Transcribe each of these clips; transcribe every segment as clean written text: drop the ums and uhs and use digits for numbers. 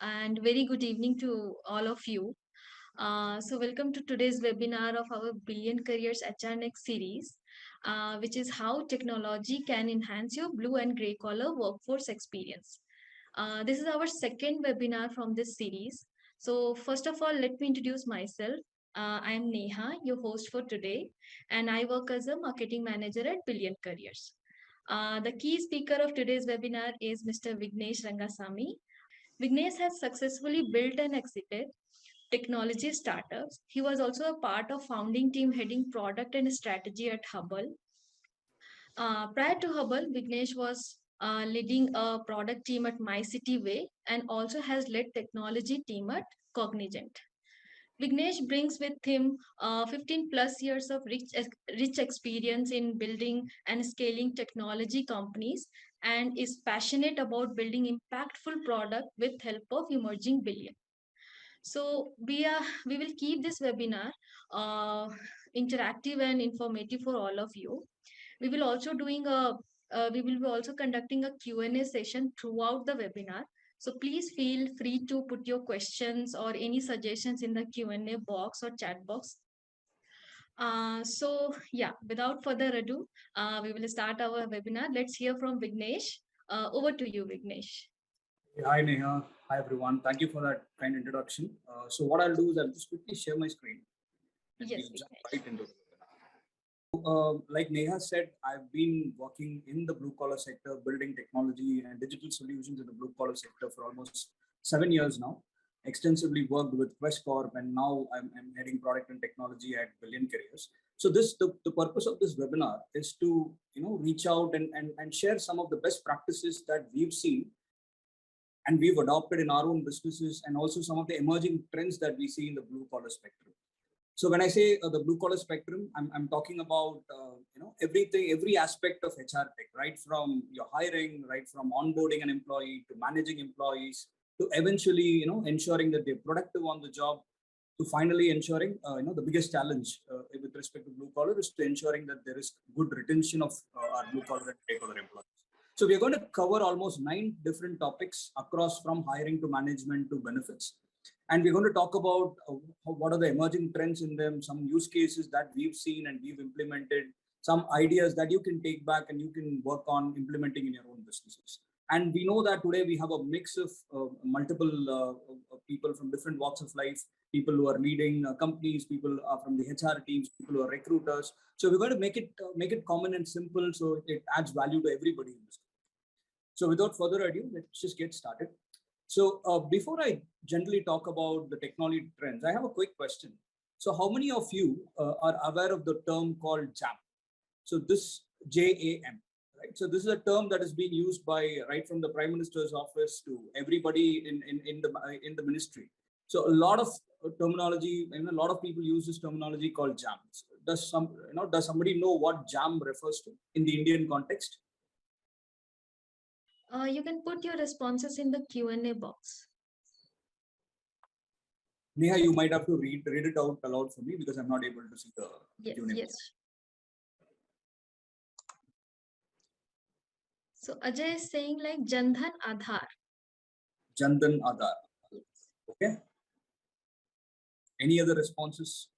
and very good evening to all of you. Welcome to today's webinar of our Billion Careers HR Next series, which is how technology can enhance your blue and gray collar workforce experience. This is our second webinar from this series. So, first of all, let me introduce myself. I am Neha, your host for today, and I work as a marketing manager at Billion Careers. The key speaker of today's webinar is Mr. Vignesh Rangasamy. Vignesh has successfully built and exited technology startups. He was also a part of founding team heading product and strategy at Hubble. Prior to Hubble, Vignesh was leading a product team at MyCityWay and also has led technology team at Cognizant. Vignesh brings with him 15 plus years of rich experience in building and scaling technology companies and is passionate about building impactful product with help of emerging billion. So we will keep this webinar uh, interactive and informative for all of you. We will also doing a we will be also conducting a Q&A session throughout the webinar. So please feel free to put your questions or any suggestions in the Q&A box or chat box. Without further ado, we will start our webinar. Let's hear from Vignesh. Over to you, Vignesh. Hi, Neha. Hi, everyone. Thank you for that kind introduction. So what I'll do is I'll just quickly share my screen. Yes, we'll jump right into it. Like Neha said, I've been working in the blue collar sector, building technology and digital solutions in the blue collar sector for almost 7 years now. Extensively worked with Quest Corp, and now I'm heading product and technology at Billion Careers. So the purpose of this webinar is to reach out and share some of the best practices that we've seen and we've adopted in our own businesses, and also some of the emerging trends that we see in the blue collar spectrum. So when I say the blue collar spectrum, I'm talking about everything, every aspect of HR tech, right from your hiring, right from onboarding an employee to managing employees, to eventually ensuring that they're productive on the job, to finally ensuring the biggest challenge with respect to blue collar is to ensuring that there is good retention of our blue collar and gray collar employees. So we are going to cover almost 9 different topics across from hiring to management to benefits. And we're going to talk about what are the emerging trends in them, some use cases that we've seen and we've implemented, some ideas that you can take back and you can work on implementing in your own businesses. And we know that today we have a mix of multiple people from different walks of life, people who are leading companies, people are from the HR teams, people who are recruiters. So we're going to make it common and simple so it adds value to everybody in this. So without further ado, let's just get started. So before I generally talk about the technology trends, I have a quick question. So how many of you are aware of the term called JAM? So this JAM, right? So this is a term that is being used by right from the Prime Minister's office to everybody in the ministry. So a lot of terminology, a lot of people use this terminology called JAM. Does somebody know what JAM refers to in the Indian context? You can put your responses in the Q&A box. Neha, you might have to read it out aloud for me because I'm not able to see the Q&A. Yes. So Ajay is saying like Jandhan Aadhaar. Jandhan Aadhaar. Okay. Any other responses?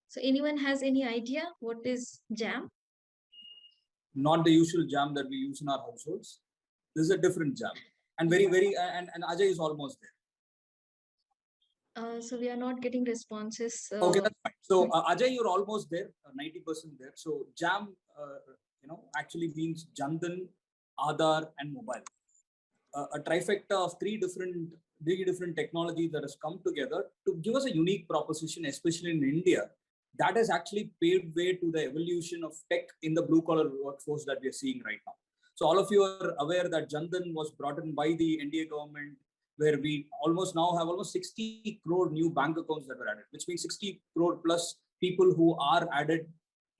So anyone has any idea what is JAM? Not the usual JAM that we use in our households. This is a different JAM. And very and Ajay is almost there. So we are not getting responses. Okay, that's fine. So Ajay, you're almost there, 90% there. So JAM, actually means Jandhan, Aadhaar, and mobile. A trifecta of three different technologies that has come together to give us a unique proposition, especially in India, that has actually paved way to the evolution of tech in the blue collar workforce that we are seeing right now. So all of you are aware that Jandhan was brought in by the NDA government, where we now have almost 60 crore new bank accounts that were added, which means 60 crore plus people who are added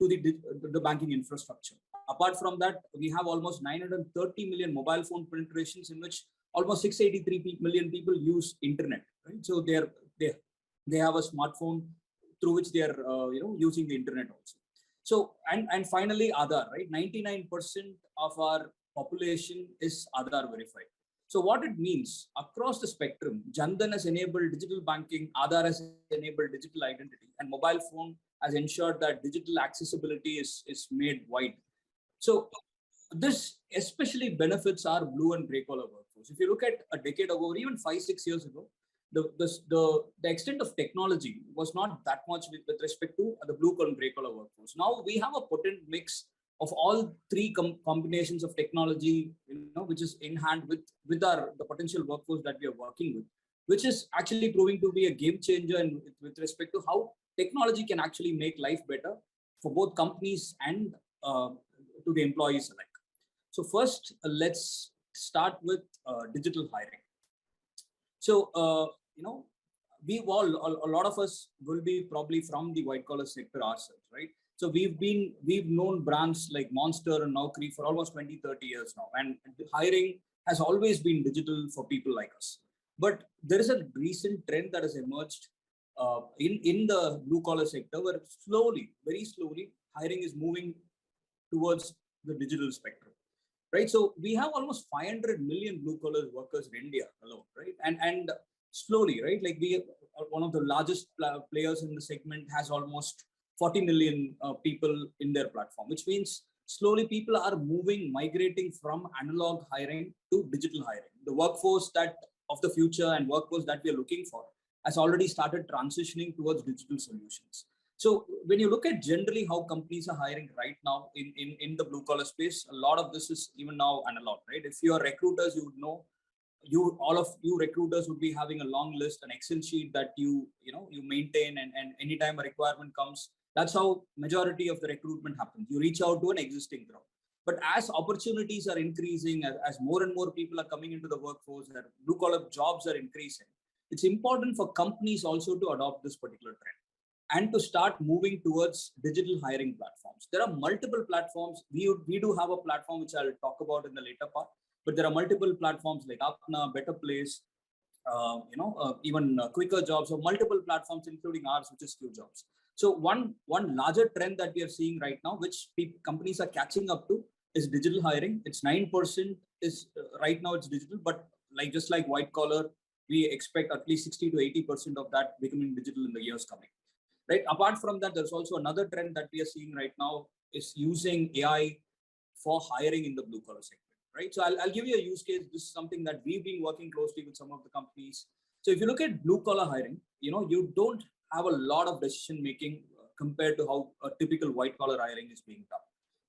to the banking infrastructure. Apart from that, we have almost 930 million mobile phone penetrations, in which almost 683 million people use internet. Right? So they have a smartphone through which they are using the internet also. So and finally Aadhaar, right? 99% of our population is Aadhaar verified. So what it means across the spectrum, Jandan has enabled digital banking, Aadhaar has enabled digital identity, and mobile phone has ensured that digital accessibility is made wide. So this especially benefits our blue and gray collar workforce. If you look at a decade ago, or even 5, 6 years ago, the extent of technology was not that much with respect to the blue collar and gray collar workforce. Now we have a potent mix of all three combinations of technology, which is in hand with the potential workforce that we are working with, which is actually proving to be a game changer in, with respect to how technology can actually make life better for both companies and to the employees alike. So first, let's start with digital hiring. So, we've a lot of us will be probably from the white collar sector ourselves, right? So we've known brands like Monster and Naukri for almost 20, 30 years now. And hiring has always been digital for people like us. But there is a recent trend that has emerged in the blue collar sector where slowly, very slowly, hiring is moving towards the digital spectrum, right? So we have almost 500 million blue collar workers in India alone, right? And slowly, right? Like we are one of the largest players in the segment, has almost 40 million people in their platform, which means slowly people are migrating from analog hiring to digital hiring. The workforce that of the future and workforce that we are looking for has already started transitioning towards digital solutions. So when you look at generally how companies are hiring right now in the blue collar space, a lot of this is even now analog, right? If you are recruiters, you would know, all of you recruiters would be having a long list, an Excel sheet that you maintain, and anytime a requirement comes, that's how majority of the recruitment happens. You reach out to an existing crowd. But as opportunities are increasing, as more and more people are coming into the workforce, and blue collar jobs are increasing, it's important for companies also to adopt this particular trend and to start moving towards digital hiring platforms. There are multiple platforms. We do have a platform which I'll talk about in the later part, but there are multiple platforms like Apna, Better Place, even Quicker Jobs, or multiple platforms, including ours, which is Q Jobs. So one larger trend that we are seeing right now, which companies are catching up to, is digital hiring. It's 9% is right now it's digital, but just like white collar, we expect at least 60 to 80% of that becoming digital in the years coming. Right. Apart from that, there's also another trend that we are seeing right now is using AI for hiring in the blue collar segment. Right. So I'll give you a use case. This is something that we've been working closely with some of the companies. So if you look at blue collar hiring, you don't have a lot of decision making compared to how a typical white collar hiring is being done.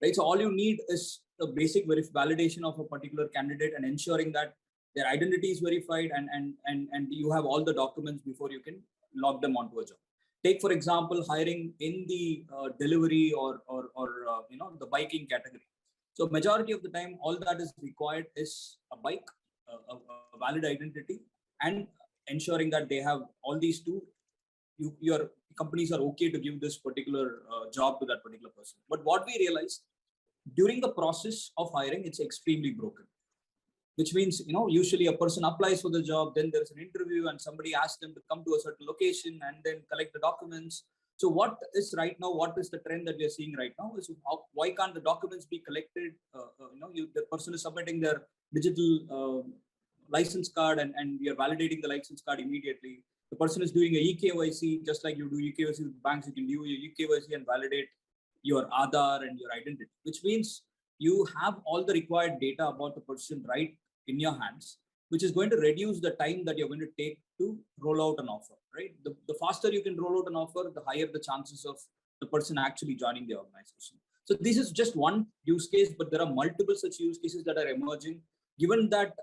Right. So all you need is a basic validation of a particular candidate and ensuring that their identity is verified and you have all the documents before you can log them onto a job. Take, for example, hiring in the delivery or the biking category. So majority of the time, all that is required is a bike, a valid identity, and ensuring that they have all these two. Your companies are okay to give this particular job to that particular person. But what we realized during the process of hiring, it's extremely broken. Which means, usually a person applies for the job, then there's an interview and somebody asks them to come to a certain location and then collect the documents. So what is the trend that we are seeing right now is why can't the documents be collected? The person is submitting their digital license card and we are validating the license card immediately. The person is doing a eKYC, just like you do eKYC with banks, you can do your eKYC and validate your Aadhaar and your identity, which means you have all the required data about the person right in your hands, which is going to reduce the time that you're going to take to roll out an offer, right? The faster you can roll out an offer, the higher the chances of the person actually joining the organization. So this is just one use case, but there are multiple such use cases that are emerging. Given that,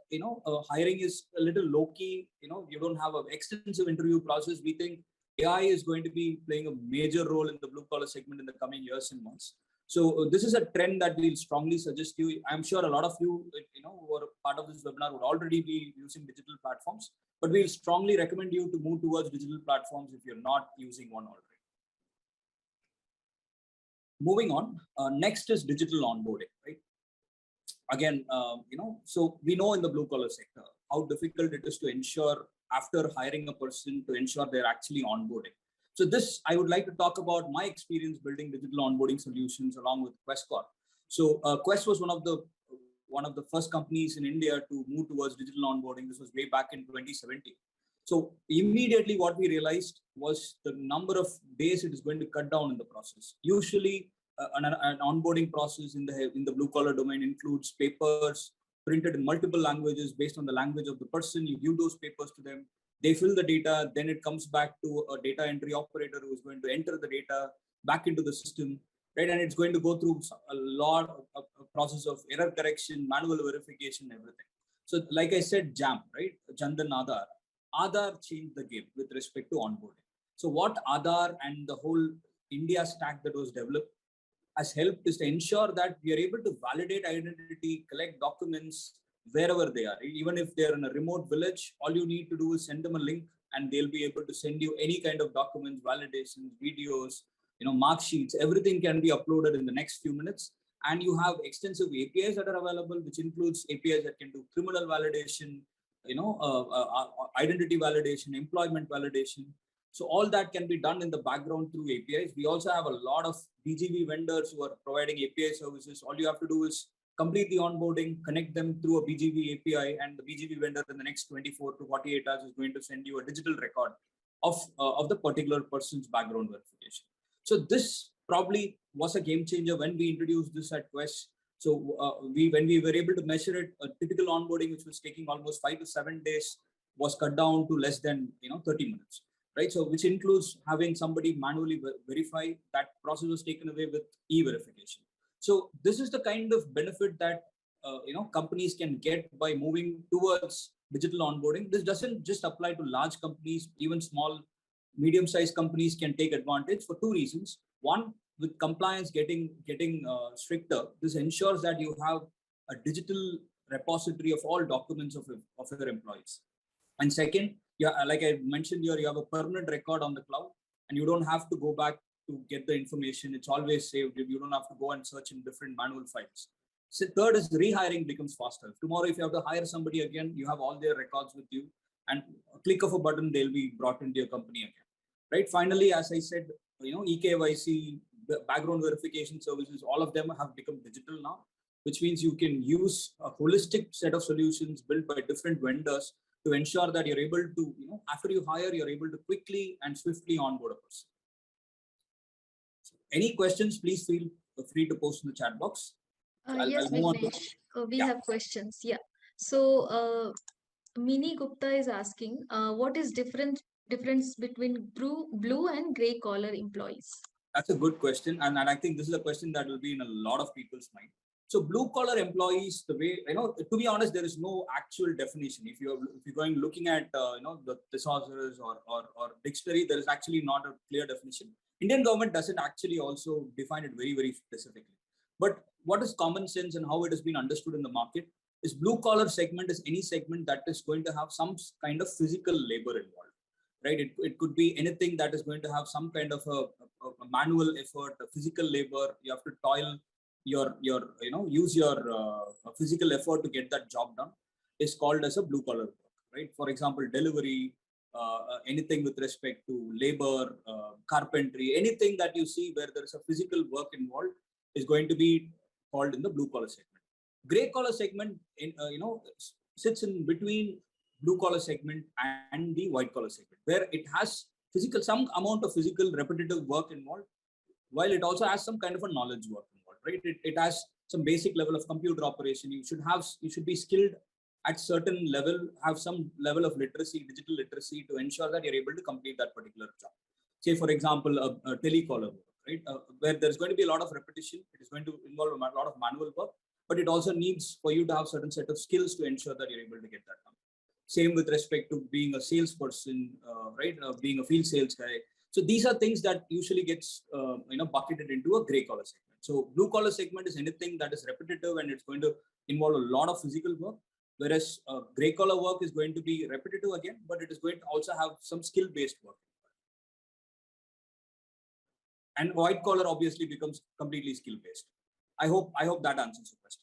hiring is a little low-key, you don't have an extensive interview process, we think AI is going to be playing a major role in the blue-collar segment in the coming years and months. So this is a trend that we'll strongly suggest you. I'm sure a lot of you, who are part of this webinar would already be using digital platforms, but we'll strongly recommend you to move towards digital platforms if you're not using one already. Moving on, next is digital onboarding, right? Again, so we know in the blue collar sector how difficult it is to ensure after hiring a person to ensure they're actually onboarding. So this, I would like to talk about my experience building digital onboarding solutions along with QuestCorp. So Quest was one of the one of the first companies in India to move towards digital onboarding. This was way back in 2017. So immediately what we realized was the number of days it is going to cut down in the process. Usually an onboarding process in the blue collar domain includes papers printed in multiple languages based on the language of the person. You give those papers to them, they fill the data, then it comes back to a data entry operator who is going to enter the data back into the system, right? And it's going to go through a lot of a process of error correction, manual verification, everything. So like I said, JAM, right? Jandan Aadhaar. Aadhaar changed the game with respect to onboarding. So what Aadhaar and the whole India stack that was developed has helped is to ensure that we are able to validate identity, collect documents wherever they are. Even if they're in a remote village, all you need to do is send them a link and they'll be able to send you any kind of documents, validations, videos, mark sheets, everything can be uploaded in the next few minutes. And you have extensive APIs that are available, which includes APIs that can do criminal validation, identity validation, employment validation. So all that can be done in the background through APIs. We also have a lot of BGV vendors who are providing API services. All you have to do is complete the onboarding, connect them through a BGV API, and the BGV vendor in the next 24 to 48 hours is going to send you a digital record of the particular person's background verification. So this probably was a game changer when we introduced this at Quest. So when we were able to measure it, a typical onboarding, which was taking almost 5 to 7 days, was cut down to less than 30 minutes, right? So which includes having somebody manually verify. That process was taken away with e-verification. So this is the kind of benefit that companies can get by moving towards digital onboarding. This doesn't just apply to large companies, even small, medium-sized companies can take advantage for two reasons. One, with compliance getting stricter, this ensures that you have a digital repository of all documents of your employees. And second, like I mentioned here, you have a permanent record on the cloud, and you don't have to go back to get the information. It's always saved. You don't have to go and search in different manual files. So third is rehiring becomes faster. Tomorrow, if you have to hire somebody again, you have all their records with you, and a click of a button, they'll be brought into your company again, right? Finally, as I said, eKYC, background verification services, all of them have become digital now, which means you can use a holistic set of solutions built by different vendors to ensure that you're able to, after you hire, you're able to quickly and swiftly onboard a person. So any questions, please feel free to post in the chat box. So Yes, Vignesh, we have questions. Yeah. So Mini Gupta is asking, what is difference between blue and gray collar employees? That's a good question, and I think this is a question that will be in a lot of people's mind. So blue collar employees, the way, to be honest, there is no actual definition. If you're going looking at the thesaurus or dictionary, there is actually not a clear definition. Indian government doesn't actually also define it very, very specifically. But what is common sense and how it has been understood in the market is blue collar segment is any segment that is going to have some kind of physical labor involved, right? It could be anything that is going to have some kind of a manual effort, a physical labor. You have to toil use your physical effort to get that job done, is called as a blue collar work, right? For example, delivery, anything with respect to labor, carpentry, anything that you see where there is a physical work involved is going to be called in the blue collar segment. Gray collar segment, sits in between blue collar segment and the white collar segment, where it has some amount of physical repetitive work involved, while it also has some kind of a knowledge work involved, right? It has some basic level of computer operation. You should be skilled at certain level, have some level of literacy, digital literacy, to ensure that you're able to complete that particular job. Say, for example, a telecaller work, right? Where there's going to be a lot of repetition. It is going to involve a lot of manual work, but it also needs for you to have certain set of skills to ensure that you're able to get that done. Same with respect to being a salesperson, right? Being a field sales guy. So these are things that usually gets bucketed into a gray collar segment. So blue collar segment is anything that is repetitive and it's going to involve a lot of physical work, whereas gray collar work is going to be repetitive again, but it is going to also have some skill based work. And white collar obviously becomes completely skill based. I hope that answers your question.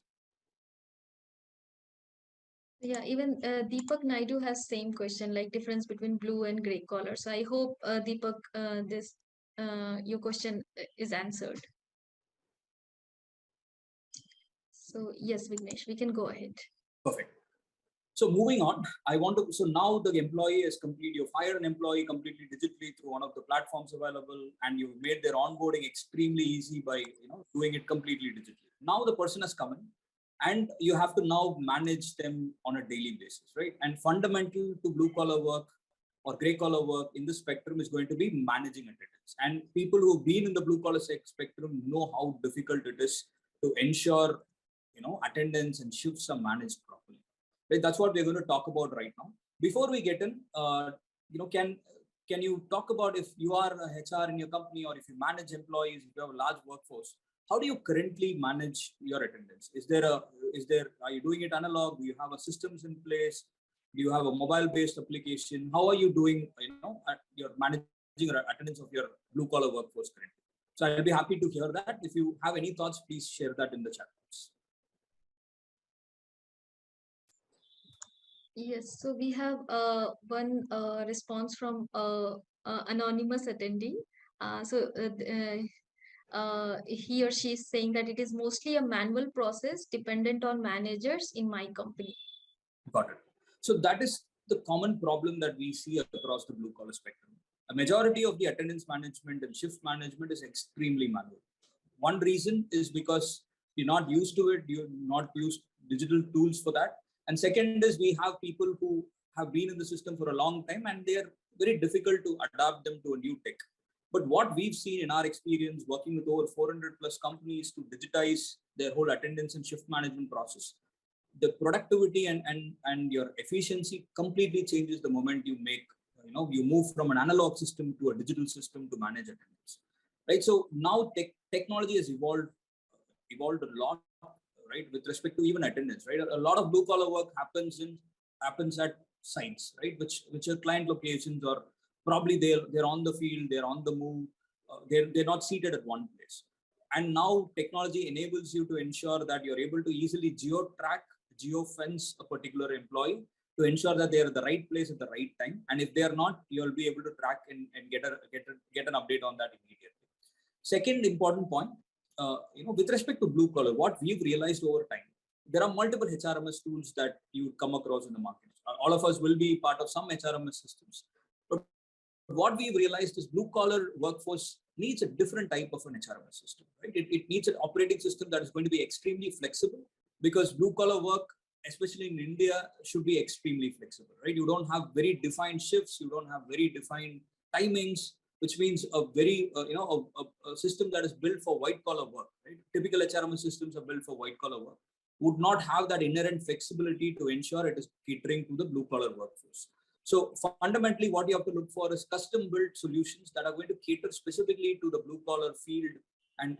Yeah, even Deepak Naidu has same question, like difference between blue and gray collar. So I hope Deepak, your question is answered. So yes, Vignesh, we can go ahead. Perfect. So moving on, I want to, so now the employee is complete, you fired an employee completely digitally through one of the platforms available, and you've made their onboarding extremely easy by, doing it completely digitally. Now the person has come in and you have to now manage them on a daily basis, right? And fundamental to blue collar work or gray collar work in the spectrum is going to be managing attendance. And people who've been in the blue collar spectrum know how difficult it is to ensure, attendance and shifts are managed properly. Right? That's what we're going to talk about right now. Before we get in, can you talk about, if you are a HR in your company or if you manage employees, if you have a large workforce, how do you currently manage your attendance? Are you doing it analog? Do you have a systems in place? Do you have a mobile-based application? How are you doing, you're managing attendance of your blue-collar workforce currently? So I'll be happy to hear that. If you have any thoughts, please share that in the chat box. Yes, so we have one response from anonymous attendee. He or she is saying that it is mostly a manual process dependent on managers in my company. Got it. So that is the common problem that we see across the blue collar spectrum. A majority of the attendance management and shift management is extremely manual. One reason is because you're not used to it, you're not used digital tools for that. And second is we have people who have been in the system for a long time and they're very difficult to adapt them to a new tech. But what we've seen in our experience working with over 400 plus companies to digitize their whole attendance and shift management process, the productivity and your efficiency completely changes the moment you make, you move from an analog system to a digital system to manage attendance, right? So now technology has evolved a lot, right, with respect to even attendance, right? A lot of blue collar work happens at sites, right, which are client locations, or probably they're on the field, they're on the move, they're not seated at one place. And now technology enables you to ensure that you're able to easily geofence a particular employee to ensure that they're at the right place at the right time. And if they're not, you'll be able to track and get an update on that immediately. Second important point, with respect to blue collar, what we've realized over time, there are multiple HRMS tools that you come across in the market. All of us will be part of some HRMS systems. But what we've realized is blue collar workforce needs a different type of an HRMS system, right? It needs an operating system that is going to be extremely flexible, because blue collar work, especially in India, should be extremely flexible, right? You don't have very defined shifts, you don't have very defined timings, which means a very, a system that is built for white collar work, right? Typical HRMS systems are built for white collar work, would not have that inherent flexibility to ensure it is catering to the blue collar workforce. So fundamentally, what you have to look for is custom built solutions that are going to cater specifically to the blue collar field and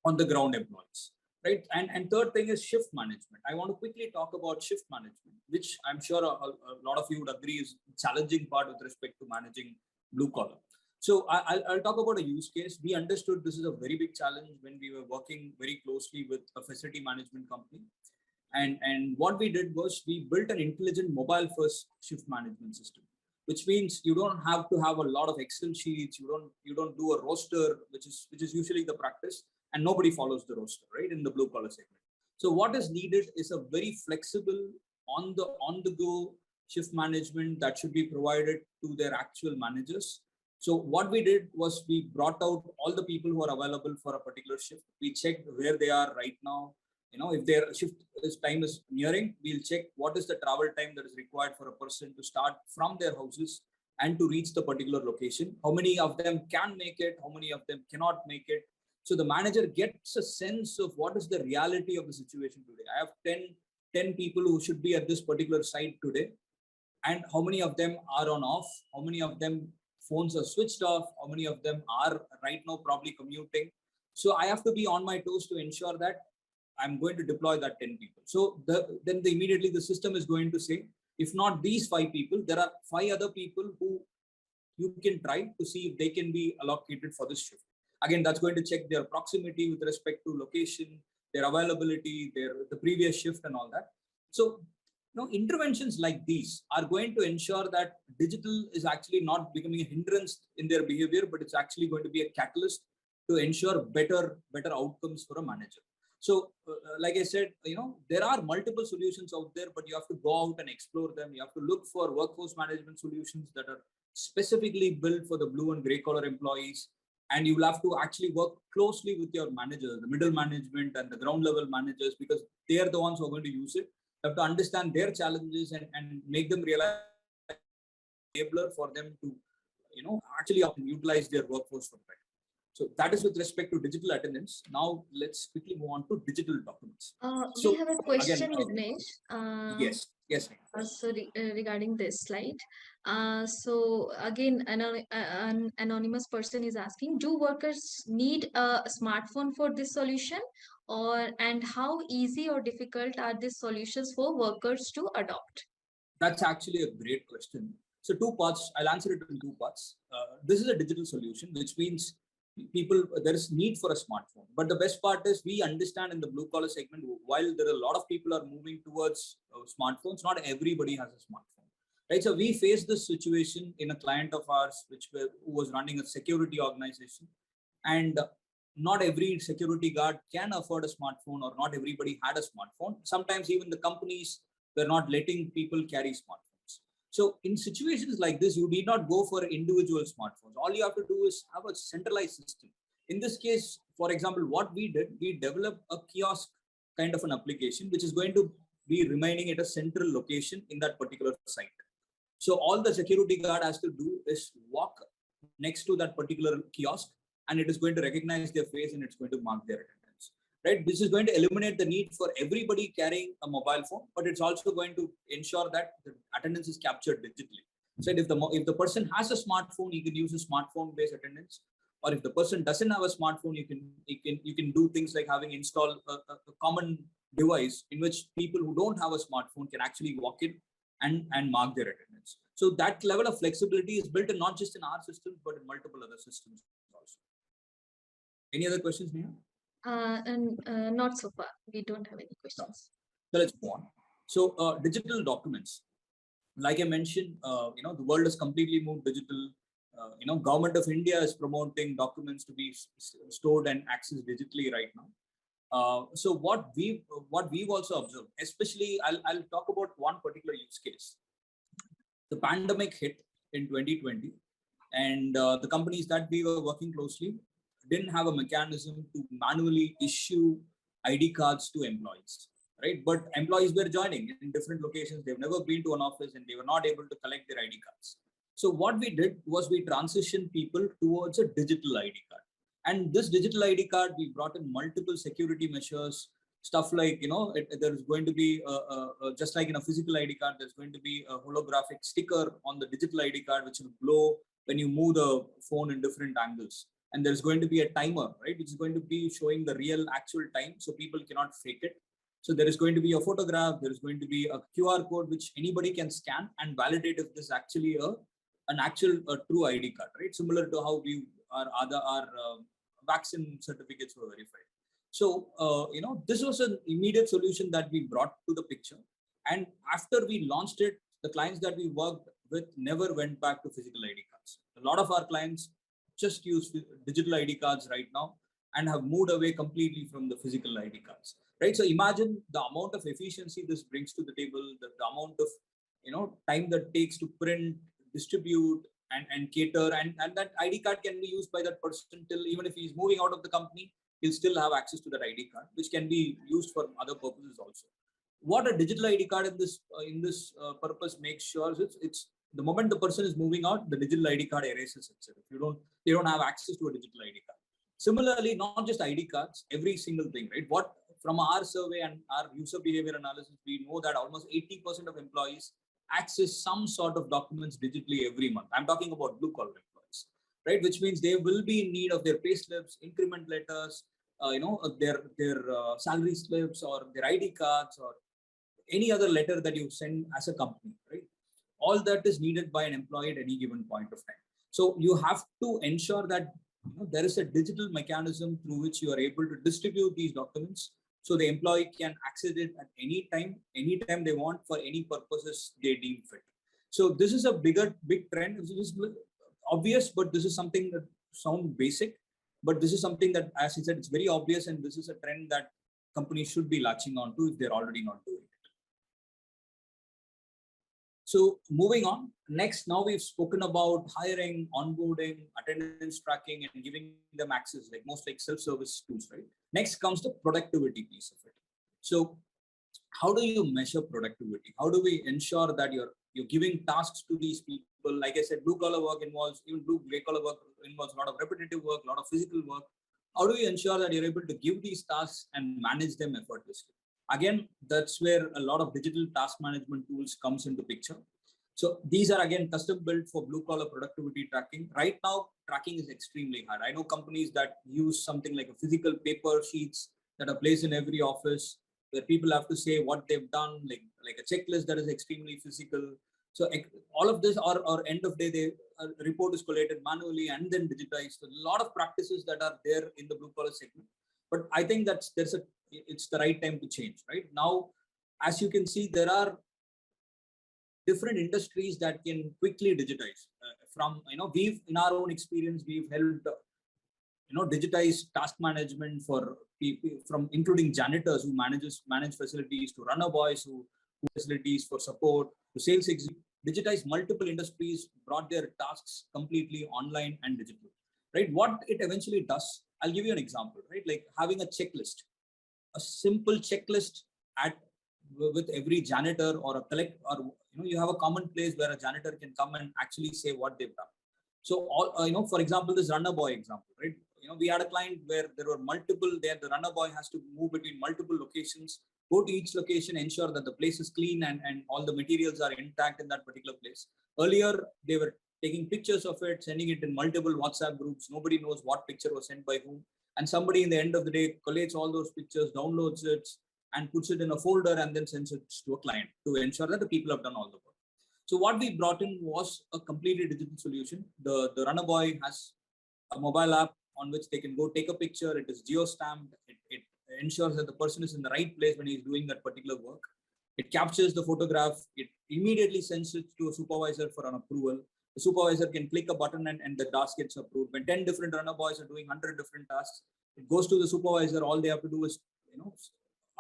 on the ground employees, right? And third thing is shift management. I want to quickly talk about shift management, which I'm sure a lot of you would agree is a challenging part with respect to managing blue collar. So I'll talk about a use case. We understood this is a very big challenge when we were working very closely with a facility management company. And what we did was we built an intelligent mobile first shift management system, which means you don't have to have a lot of Excel sheets. You don't do a roster, which is usually the practice, and nobody follows the roster, right, in the blue collar segment. So what is needed is a very flexible on the go shift management that should be provided to their actual managers. So what we did was we brought out all the people who are available for a particular shift. We checked where they are right now. If their shift time is nearing, we'll check what is the travel time that is required for a person to start from their houses and to reach the particular location. How many of them can make it? How many of them cannot make it? So the manager gets a sense of what is the reality of the situation today. I have 10 people who should be at this particular site today. And how many of them are on off? How many of them phones are switched off? How many of them are right now probably commuting? So I have to be on my toes to ensure that I'm going to deploy that 10 people. So then immediately the system is going to say, if not these 5 people, there are 5 other people who you can try to see if they can be allocated for this shift. Again, that's going to check their proximity with respect to location, their availability, the previous shift and all that. So interventions like these are going to ensure that digital is actually not becoming a hindrance in their behavior, but it's actually going to be a catalyst to ensure better outcomes for a manager. So like I said, there are multiple solutions out there, but you have to go out and explore them. You have to look for workforce management solutions that are specifically built for the blue and gray collar employees, and you will have to actually work closely with your managers, the middle management and the ground level managers, because they are the ones who are going to use it. You have to understand their challenges and make them realize enabler for them to actually utilize their workforce for better. So that is with respect to digital attendance. Now let's quickly move on to digital documents. We So have a again, question, Vignesh. yes. Regarding this slide. So again, an anonymous person is asking, do workers need a smartphone for this solution, and how easy or difficult are these solutions for workers to adopt? That's actually a great question. So two parts, I'll answer it in two parts. This is a digital solution, which means there is need for a smartphone. But the best part is we understand in the blue collar segment, while there are a lot of people are moving towards smartphones, not everybody has a smartphone. Right. So we faced this situation in a client of ours, who was running a security organization. And not every security guard can afford a smartphone, or not everybody had a smartphone. Sometimes even the companies were not letting people carry smartphones. So in situations like this, you need not go for individual smartphones. All you have to do is have a centralized system. In this case, for example, what we did, we developed a kiosk kind of an application, which is going to be remaining at a central location in that particular site. So all the security guard has to do is walk next to that particular kiosk, and it is going to recognize their face and it's going to mark their attendance. Right? This is going to eliminate the need for everybody carrying a mobile phone, but it's also going to ensure that the attendance is captured digitally. So if the person has a smartphone, you can use a smartphone-based attendance. Or if the person doesn't have a smartphone, you can do things like having installed a common device in which people who don't have a smartphone can actually walk in and mark their attendance. So that level of flexibility is built in not just in our systems, but in multiple other systems also. Any other questions, Neha? Not so far. We don't have any questions. So let's move on. So digital documents, like I mentioned, the world has completely moved digital. Government of India is promoting documents to be stored and accessed digitally right now. So what we've also observed, especially I'll talk about one particular use case. The pandemic hit in 2020, and the companies that we were working closely didn't have a mechanism to manually issue ID cards to employees, right? But employees were joining in different locations. They've never been to an office and they were not able to collect their ID cards. So what we did was we transitioned people towards a digital ID card. And this digital ID card, we brought in multiple security measures, stuff like, there's going to be, just like in a physical ID card, there's going to be a holographic sticker on the digital ID card, which will glow when you move the phone in different angles. And there's going to be a timer, right, which is going to be showing the real actual time, so people cannot fake it. So there is going to be a photograph, there is going to be a QR code, which anybody can scan and validate if this is actually an actual true ID card, right? Similar to how our vaccine certificates were verified. So, this was an immediate solution that we brought to the picture. And after we launched it, the clients that we worked with never went back to physical ID cards. A lot of our clients just use digital ID cards right now and have moved away completely from the physical ID cards, right? So imagine the amount of efficiency this brings to the table, the amount of time that takes to print, distribute, and cater, and that ID card can be used by that person till even if he's moving out of the company, he'll still have access to that ID card, which can be used for other purposes also. What a digital ID card in this purpose makes sure is it's the moment the person is moving out, the digital ID card erases itself. They don't have access to a digital ID card. Similarly, not just ID cards, every single thing, right? What from our survey and our user behavior analysis, we know that almost 80% of employees access some sort of documents digitally every month. I'm talking about blue collar employees, right? Which means they will be in need of their pay slips, increment letters, their salary slips, or their ID cards, or any other letter that you send as a company, right? All that is needed by an employee at any given point of time. So you have to ensure that there is a digital mechanism through which you are able to distribute these documents, so the employee can access it at anytime they want, for any purposes they deem fit. So this is a big trend. This is obvious, but this is something that sounds basic. But this is something that, as he said, it's very obvious, and this is a trend that companies should be latching on to if they're already not doing it. So moving on, next, now we've spoken about hiring, onboarding, attendance tracking, and giving them access, like most like self-service tools, right? Next comes the productivity piece of it. So how do you measure productivity? How do we ensure that you're giving tasks to these people? Like I said, blue collar work involves, even gray collar work involves a lot of repetitive work, a lot of physical work. How do you ensure that you're able to give these tasks and manage them effortlessly? Again, that's where a lot of digital task management tools comes into picture. So these are again custom built for blue collar productivity tracking. Right now, tracking is extremely hard. I know companies that use something like a physical paper sheets that are placed in every office, where people have to say what they've done, like a checklist that is extremely physical. So all of this, or end of day, a report is collated manually and then digitized. So a lot of practices that are there in the blue collar segment. But I think it's the right time to change. Right now, as you can see, there are different industries that can quickly digitize. We've in our own experience, we've helped digitize task management for people, from including janitors who manage facilities, to runner boys who facilities for support, to sales executives. Digitize multiple industries, brought their tasks completely online and digital. Right? What it eventually does, I'll give you an example. Right? Like having a checklist, a simple checklist at with every janitor, or a collect, or you have a common place where a janitor can come and actually say what they've done. So all for example, this runner boy example, right? We had a client where there were multiple there. The runner boy has to move between multiple locations, go to each location, ensure that the place is clean and all the materials are intact in that particular place. Earlier, they were taking pictures of it, sending it in multiple WhatsApp groups. Nobody knows what picture was sent by whom. And somebody in the end of the day collates all those pictures, downloads it, and puts it in a folder and then sends it to a client to ensure that the people have done all the work. So what we brought in was a completely digital solution. The runner boy has a mobile app on which they can go take a picture. It is geo-stamped. It ensures that the person is in the right place when he's doing that particular work. It captures the photograph. It immediately sends it to a supervisor for an approval. The supervisor can click a button and the task gets approved. When 10 different runner boys are doing 100 different tasks, it goes to the supervisor. All they have to do is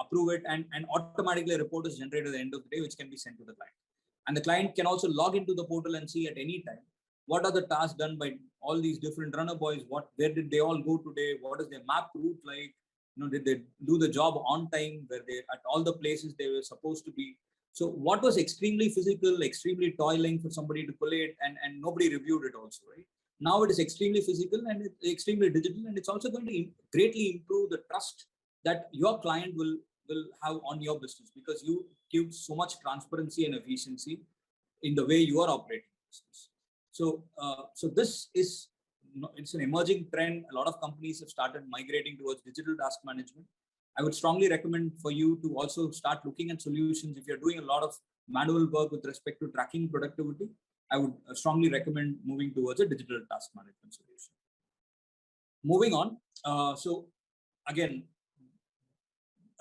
approve it, and automatically a report is generated at the end of the day, which can be sent to the client. And the client can also log into the portal and see at any time what are the tasks done by all these different runner boys. Where did they all go today? What is their map route like? Did they do the job on time? Were they at all the places they were supposed to be? So what was extremely physical, extremely toiling for somebody to collate, and nobody reviewed it also, right? Now it is extremely physical and it's extremely digital, and it's also going to greatly improve the trust that your client will have on your business, because you give so much transparency and efficiency in the way you are operating business. So this is, it's an emerging trend. A lot of companies have started migrating towards digital task management. I would strongly recommend for you to also start looking at solutions. If you're doing a lot of manual work with respect to tracking productivity, I would strongly recommend moving towards a digital task management solution. Moving on. So again,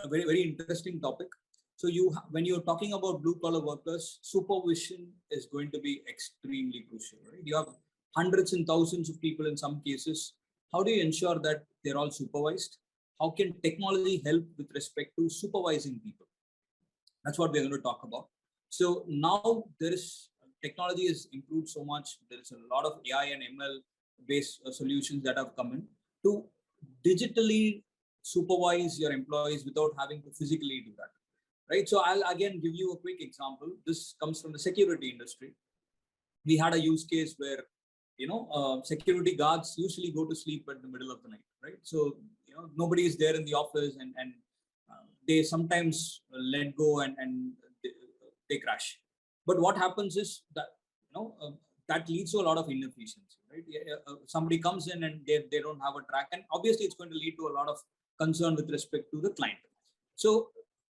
a very, very interesting topic. So when you're talking about blue collar workers, supervision is going to be extremely crucial, right? You have hundreds and thousands of people in some cases. How do you ensure that they're all supervised? How can technology help with respect to supervising people? That's what we're going to talk about. So now technology has improved so much. There is a lot of AI and ML based solutions that have come in to digitally supervise your employees without having to physically do that, right? So I'll again give you a quick example. This comes from the security industry. We had a use case where security guards usually go to sleep at the middle of the night, right? So nobody is there in the office, and they sometimes let go and they crash. But what happens is that that leads to a lot of inefficiency, right? Somebody comes in and they don't have a track, and obviously it's going to lead to a lot of concern with respect to the client. So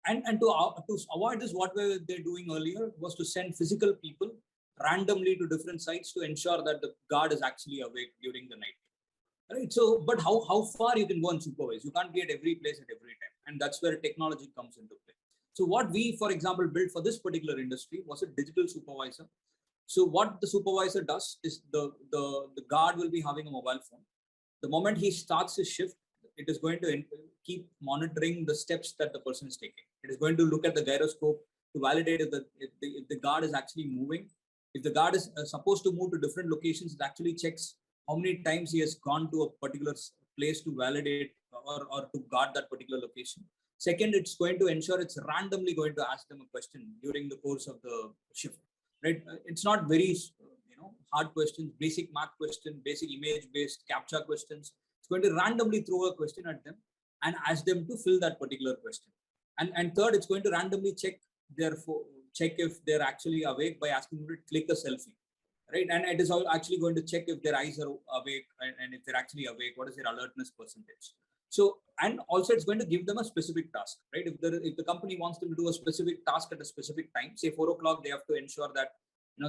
and to avoid this, what they're doing earlier was to send physical people randomly to different sites to ensure that the guard is actually awake during the night, right? So but how far you can go and supervise? You can't be at every place at every time, and that's where technology comes into play. So what we, for example, built for this particular industry was a digital supervisor. So what the supervisor does is the guard will be having a mobile phone. The moment he starts his shift, it is going to keep monitoring the steps that the person is taking. It is going to look at the gyroscope to validate if the guard is actually moving. If the guard is supposed to move to different locations, it actually checks how many times he has gone to a particular place to validate or to guard that particular location. Second, it's going to ensure it's randomly going to ask them a question during the course of the shift. Right? It's not very hard questions, basic math question, basic image-based captcha questions. It's going to randomly throw a question at them and ask them to fill that particular question. And third, it's going to randomly check if they're actually awake by asking them to click a selfie. Right, and it is actually going to check if their eyes are awake and if they're actually awake, what is their alertness percentage. So, and also it's going to give them a specific task, right? If the company wants them to do a specific task at a specific time, say 4 o'clock, they have to ensure that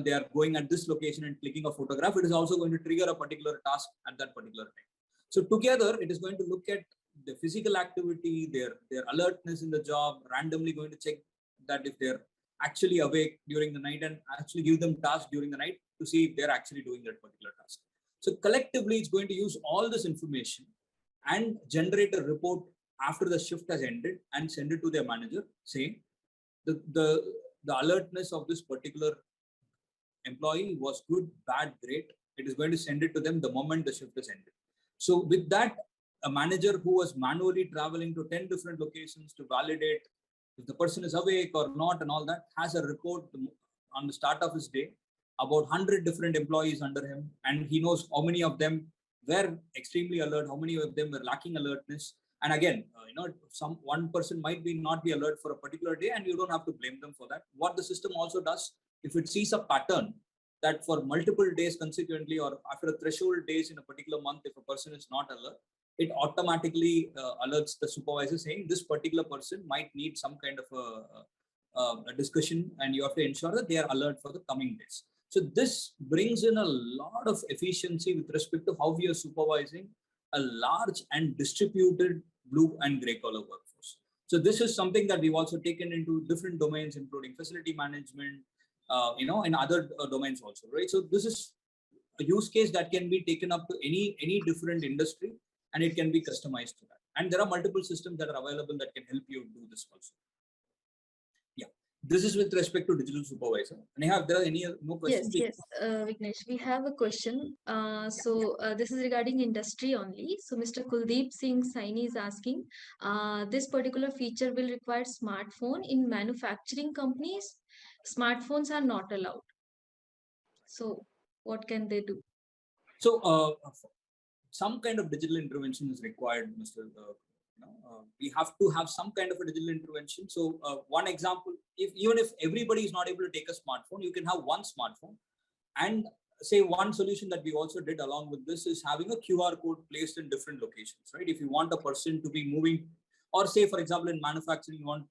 they are going at this location and clicking a photograph. It is also going to trigger a particular task at that particular time. So together, it is going to look at the physical activity, their alertness in the job, randomly going to check that if they're actually awake during the night and actually give them tasks during the night to see if they're actually doing that particular task. So collectively, it's going to use all this information and generate a report after the shift has ended and send it to their manager saying the alertness of this particular employee was good, bad, great. It is going to send it to them the moment the shift is ended. So with that, a manager who was manually traveling to 10 different locations to validate if the person is awake or not and all that, has a report on the start of his day about 100 different employees under him, and he knows how many of them were extremely alert, how many of them were lacking alertness. And again, one person might not be alert for a particular day, and you don't have to blame them for that. What the system also does, if it sees a pattern that for multiple days consequently or after a threshold days in a particular month, if a person is not alert, it automatically alerts the supervisor saying this particular person might need some kind of a discussion, and you have to ensure that they are alert for the coming days. So this brings in a lot of efficiency with respect to how we are supervising a large and distributed blue and gray collar workforce. So this is something that we've also taken into different domains, including facility management, in other domains also, right? So this is a use case that can be taken up to any different industry, and it can be customized to that. And there are multiple systems that are available that can help you do this also. Yeah, this is with respect to digital supervisor. Neha, if there are any more questions? Yes, Vignesh, we have a question. This is regarding industry only. So Mr. Kuldeep Singh Saini is asking, this particular feature will require smartphone in manufacturing companies. Smartphones are not allowed. So what can they do? So some kind of digital intervention is required, Mr. We have to have some kind of a digital intervention. So one example, even if everybody is not able to take a smartphone, you can have one smartphone. And say one solution that we also did along with this is having a QR code placed in different locations, right? If you want a person to be moving, or say, for example, in manufacturing, you want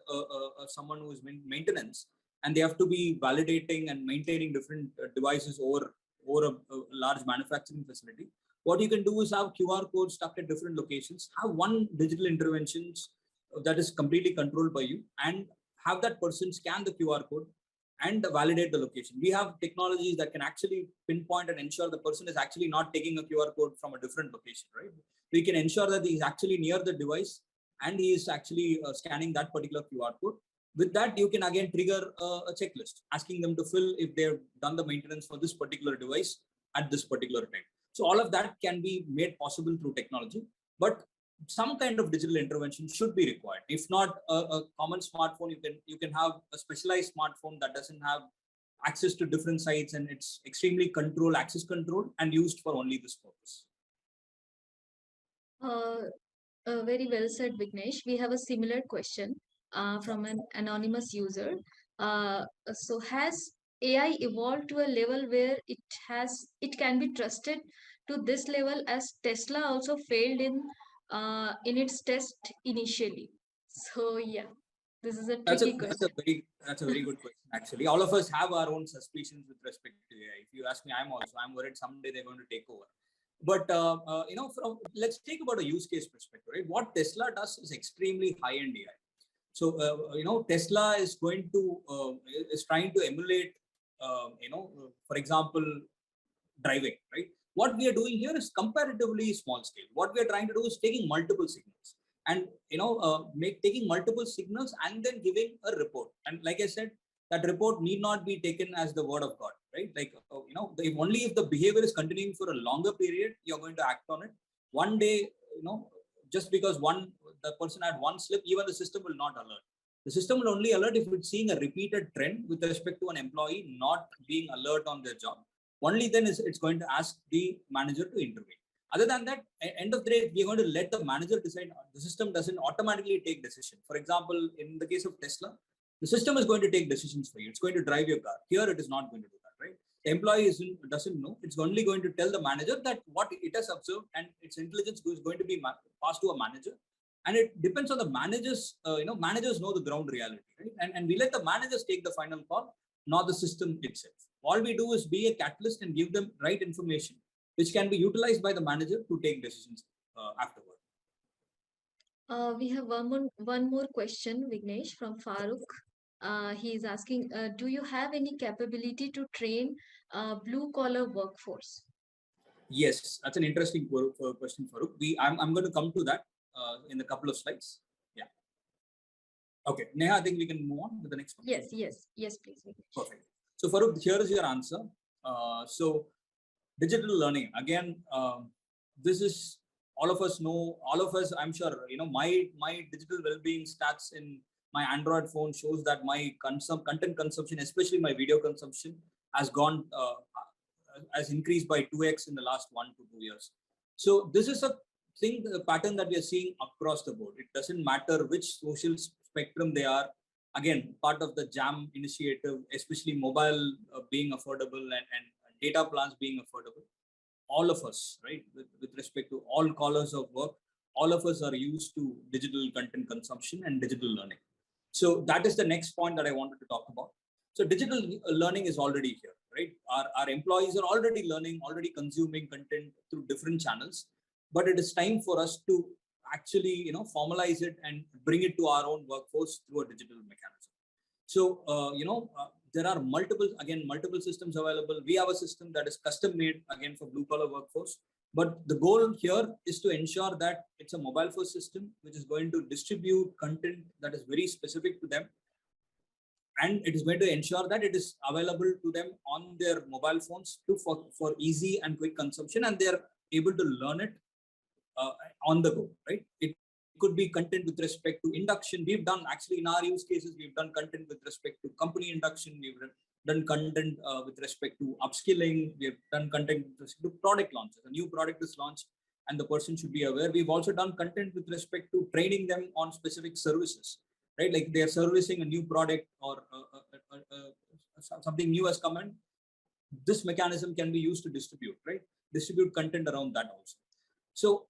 someone who is maintenance, and they have to be validating and maintaining different devices over a large manufacturing facility. What you can do is have QR codes stuck at different locations, have one digital interventions that is completely controlled by you, and have that person scan the QR code and validate the location. We have technologies that can actually pinpoint and ensure the person is actually not taking a QR code from a different location, right? We can ensure that he is actually near the device and he is actually scanning that particular QR code. With that, you can again trigger a checklist asking them to fill if they've done the maintenance for this particular device at this particular time. So all of that can be made possible through technology, but some kind of digital intervention should be required. If not a common smartphone, you can have a specialized smartphone that doesn't have access to different sites, and it's extremely access controlled and used for only this purpose. Very well said, Vignesh. We have a similar question from an anonymous user. So has AI evolved to a level where it can be trusted to this level, as Tesla also failed in its test initially? So yeah, this is a tricky question. That's a very good question. Actually, all of us have our own suspicions with respect to AI. If you ask me, I'm worried someday they're going to take over. But let's take about a use case perspective, right? What Tesla does is extremely high-end AI. So Tesla is trying to emulate, for example, driving, right? What we are doing here is comparatively small scale. What we are trying to do is taking multiple signals and taking multiple signals and then giving a report. And like I said, that report need not be taken as the word of God, right? Like only if the behavior is continuing for a longer period, you're going to act on it. One day, just because the person had one slip, even the system will not alert. The system will only alert if it's seeing a repeated trend with respect to an employee not being alert on their job. Only then it's going to ask the manager to intervene. Other than that, end of the day, we're going to let the manager decide. The system doesn't automatically take decision. For example, in the case of Tesla, the system is going to take decisions for you. It's going to drive your car. Here, it is not going to do that, right? The employee doesn't know. It's only going to tell the manager that what it has observed, and its intelligence is going to be passed to a manager. And it depends on the managers. Managers know the ground reality, right? And we let the managers take the final call, not the system itself. All we do is be a catalyst and give them right information, which can be utilized by the manager to take decisions afterward. We have one more question, Vignesh, from Farooq. He is asking, do you have any capability to train blue collar workforce? Yes, that's an interesting question, Farooq. I'm going to come to that in a couple of slides. Yeah. Okay, Neha, I think we can move on to the next one. Yes, please. Perfect. So Farooq, here is your answer. So digital learning, again, this is, all of us know, I'm sure, my digital well-being stats in my Android phone shows that my content consumption, especially my video consumption, has increased by 2x in the last 1 to 2 years. So this is a pattern that we are seeing across the board. It doesn't matter which social spectrum they are. Again, part of the JAM initiative, especially mobile being affordable and data plans being affordable. All of us, right, with respect to all callers of work, all of us are used to digital content consumption and digital learning. So that is the next point that I wanted to talk about. So digital learning is already here, right? Our employees are already learning, already consuming content through different channels, but it is time for us to actually, formalize it and bring it to our own workforce through a digital mechanism. So, there are multiple systems available. We have a system that is custom made again for blue collar workforce. But the goal here is to ensure that it's a mobile first system, which is going to distribute content that is very specific to them. And it is going to ensure that it is available to them on their mobile phones for easy and quick consumption. And they're able to learn it on the go, right? It could be content with respect to induction. We've done, actually, in our use cases, we've done content with respect to company induction. We've done content with respect to upskilling. We've done content with respect to product launches. A new product is launched and the person should be aware. We've also done content with respect to training them on specific services, right? Like they're servicing a new product or something new has come in. This mechanism can be used to distribute content around that also. So,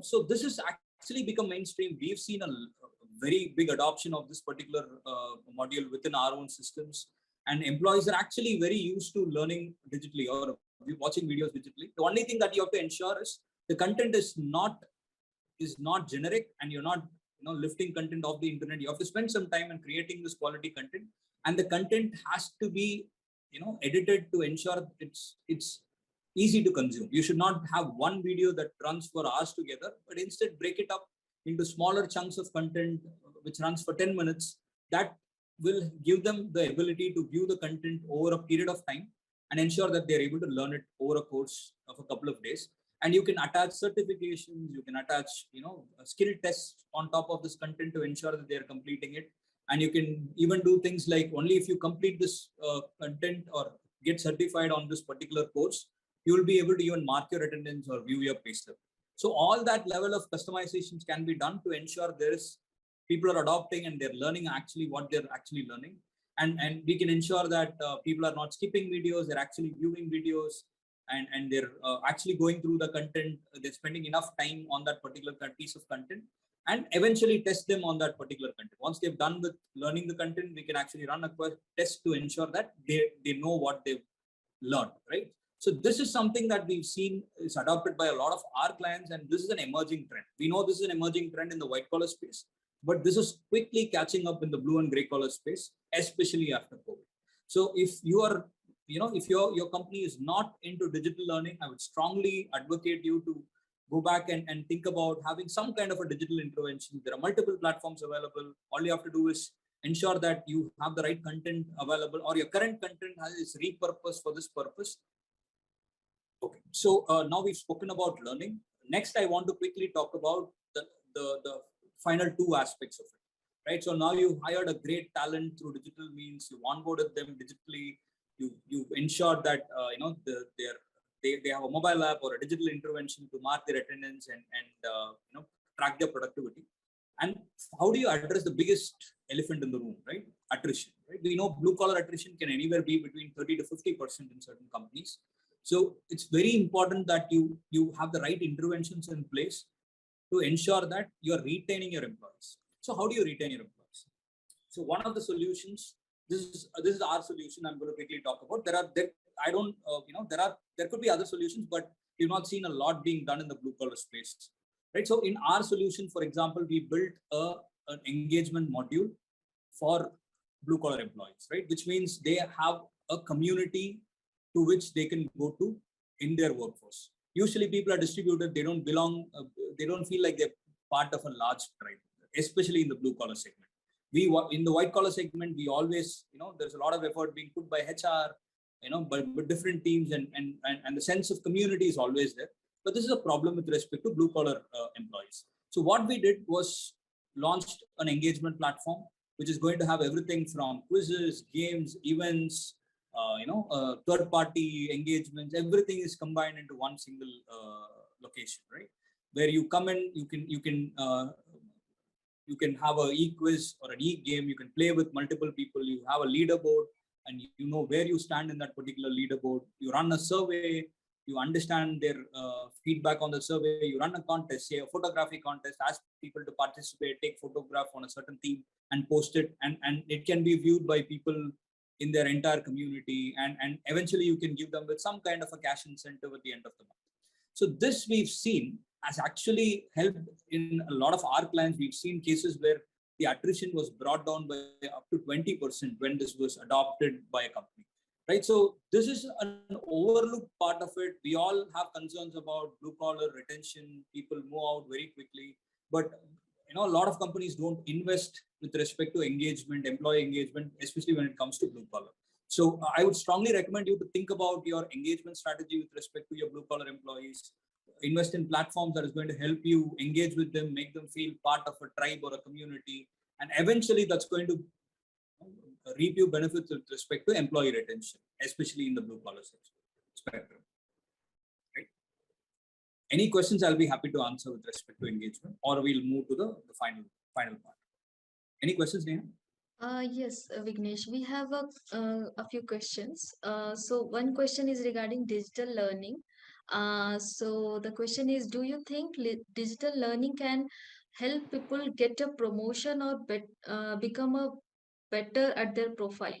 so this is actually become mainstream. We've seen a very big adoption of this particular module within our own systems, and employees are actually very used to learning digitally or watching videos digitally. The only thing that you have to ensure is the content is not generic, and you're not lifting content off the internet. You have to spend some time in creating this quality content, and the content has to be edited to ensure it's easy to consume. You should not have one video that runs for hours together, but instead break it up into smaller chunks of content which runs for 10 minutes. That will give them the ability to view the content over a period of time and ensure that they're able to learn it over a course of a couple of days. And you can attach certifications, you can attach skill tests on top of this content to ensure that they're completing it. And you can even do things like, only if you complete this content or get certified on this particular course, you will be able to even mark your attendance or view your pay stub. So all that level of customizations can be done to ensure people are adopting and they're learning actually what they're actually learning. And we can ensure that people are not skipping videos, they're actually viewing videos, and they're actually going through the content. They're spending enough time on that particular piece of content, and eventually test them on that particular content. Once they've done with learning the content, we can actually run a test to ensure that they know what they've learned, right? So this is something that we've seen is adopted by a lot of our clients, and this is an emerging trend. We know this is an emerging trend in the white collar space, but this is quickly catching up in the blue and gray collar space, especially after COVID. So if you are if your company is not into digital learning, I would strongly advocate you to go back and think about having some kind of a digital intervention. There are multiple platforms available. All you have to do is ensure that you have the right content available, or your current content is repurposed for this purpose. Okay, so now we've spoken about learning. Next, I want to quickly talk about the final two aspects of it. Right. So now you've hired a great talent through digital means. You've onboarded them digitally. You've ensured that they have a mobile app or a digital intervention to mark their attendance and track their productivity. And how do you address the biggest elephant in the room, right? Attrition. Right. We know blue collar attrition can anywhere be between 30 to 50% in certain companies. So it's very important that you have the right interventions in place to ensure that you're retaining your employees. So how do you retain your employees? So one of the solutions, this is our solution. I'm going to quickly talk about. There could be other solutions, but we've not seen a lot being done in the blue collar space, right? So in our solution, for example, we built an engagement module for blue collar employees, right? Which means they have a community to which they can go to in their workforce. Usually people are distributed. They don't belong. They don't feel like they're part of a large tribe, especially in the blue collar segment. In the white collar segment, we always, there's a lot of effort being put by HR, but different teams and the sense of community is always there. But this is a problem with respect to blue collar employees. So what we did was launched an engagement platform, which is going to have everything from quizzes, games, events, third-party engagements. Everything is combined into one single location, right? Where you come in, you can have a e-quiz or an e-game. You can play with multiple people. You have a leaderboard, and you know where you stand in that particular leaderboard. You run a survey. You understand their feedback on the survey. You run a contest, say a photography contest, ask people to participate, take photograph on a certain theme and post it. And it can be viewed by people in their entire community. And eventually you can give them with some kind of a cash incentive at the end of the month. So this we've seen has actually helped in a lot of our clients. We've seen cases where the attrition was brought down by up to 20% when this was adopted by a company. Right. So this is an overlooked part of it. We all have concerns about blue collar retention. People move out very quickly, but a lot of companies don't invest with respect to engagement, employee engagement, especially when it comes to blue collar. So I would strongly recommend you to think about your engagement strategy with respect to your blue collar employees. Invest in platforms that is going to help you engage with them, make them feel part of a tribe or a community, and eventually that's going to reap you benefits with respect to employee retention, especially in the blue collar spectrum. Right? Any questions I'll be happy to answer with respect to engagement, or we'll move to the final part. Any questions, Neha? Yes, Vignesh, we have a few questions. So one question is regarding digital learning. So the question is, do you think digital learning can help people get a promotion or become a better at their profile?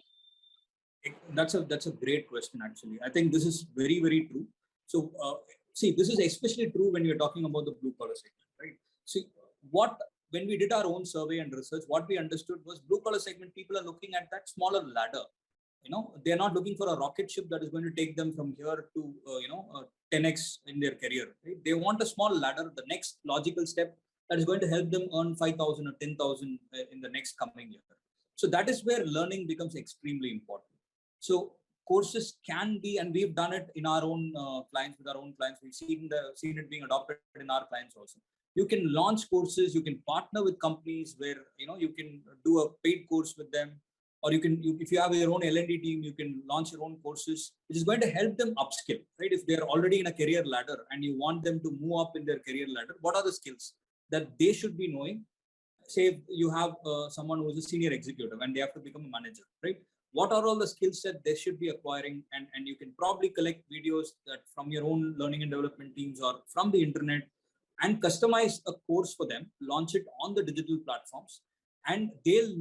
That's a great question, actually. I think this is very, very true. So see, this is especially true when you're talking about the blue collar segment, right? See, when we did our own survey and research, what we understood was blue collar segment people are looking at that smaller ladder. They're not looking for a rocket ship that is going to take them from here to 10x in their career. Right? They want a small ladder, the next logical step that is going to help them earn 5,000 or 10,000 in the next coming year. So that is where learning becomes extremely important. So courses can be, and we've done it in our own clients, with our own clients. We've seen it being adopted in our clients also. You can launch courses. You can partner with companies where you can do a paid course with them, or if you have your own L&D team, you can launch your own courses, which is going to help them upskill. Right? If they're already in a career ladder and you want them to move up in their career ladder, what are the skills that they should be knowing? Say you have someone who's a senior executive and they have to become a manager, right? What are all the skills that they should be acquiring? And you can probably collect videos that from your own learning and development teams or from the internet and customize a course for them, launch it on the digital platforms, and they'll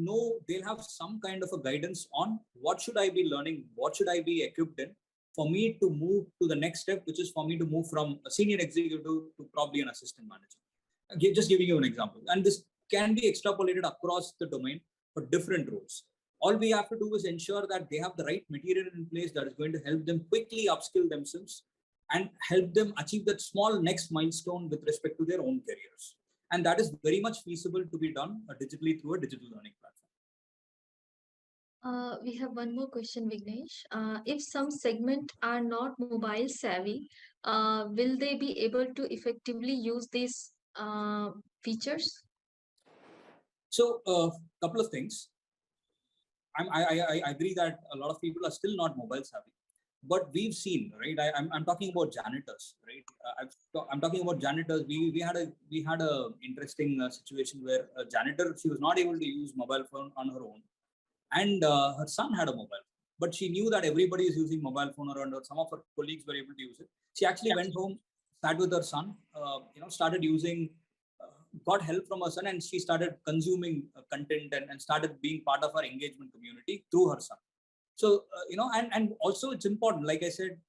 have some kind of a guidance on what should I be learning, what should I be equipped in for me to move to the next step, which is for me to move from a senior executive to probably an assistant manager. Just giving you an example. And this can be extrapolated across the domain for different roles. All we have to do is ensure that they have the right material in place that is going to help them quickly upskill themselves and help them achieve that small next milestone with respect to their own careers. And that is very much feasible to be done digitally through a digital learning platform. We have one more question, Vignesh. If some segment are not mobile savvy, will they be able to effectively use these features? So a couple of things. I agree that a lot of people are still not mobile savvy, but we've seen, right? I'm talking about janitors, right? I'm talking about janitors. We had a interesting situation where a janitor, she was not able to use mobile phone on her own, and her son had a mobile phone, but she knew that everybody is using mobile phone around her. Some of her colleagues were able to use it. She actually went home, sat with her son, started using, got help from her son, and she started consuming content and started being part of our engagement community through her son. So and also it's important, like I said,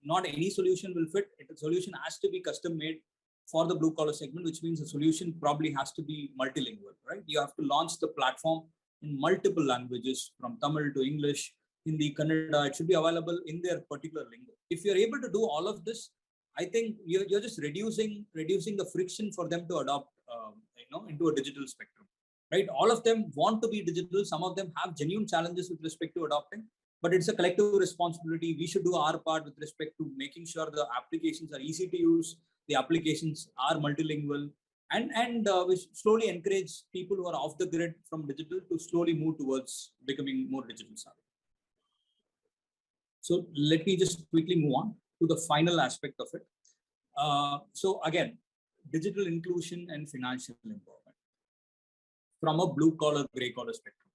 not any solution will fit. A solution has to be custom made for the blue collar segment, which means the solution probably has to be multilingual, right? You have to launch the platform in multiple languages, from Tamil to English, Hindi, Kannada. It should be available in their particular lingo. If you're able to do all of this, I think you're just reducing the friction for them to adopt, into a digital spectrum, right? All of them want to be digital. Some of them have genuine challenges with respect to adopting, but it's a collective responsibility. We should do our part with respect to making sure the applications are easy to use, the applications are multilingual, and we slowly encourage people who are off the grid from digital to slowly move towards becoming more digital savvy. So let me just quickly move on to the final aspect of it. So again, digital inclusion and financial empowerment from a blue collar, gray collar spectrum.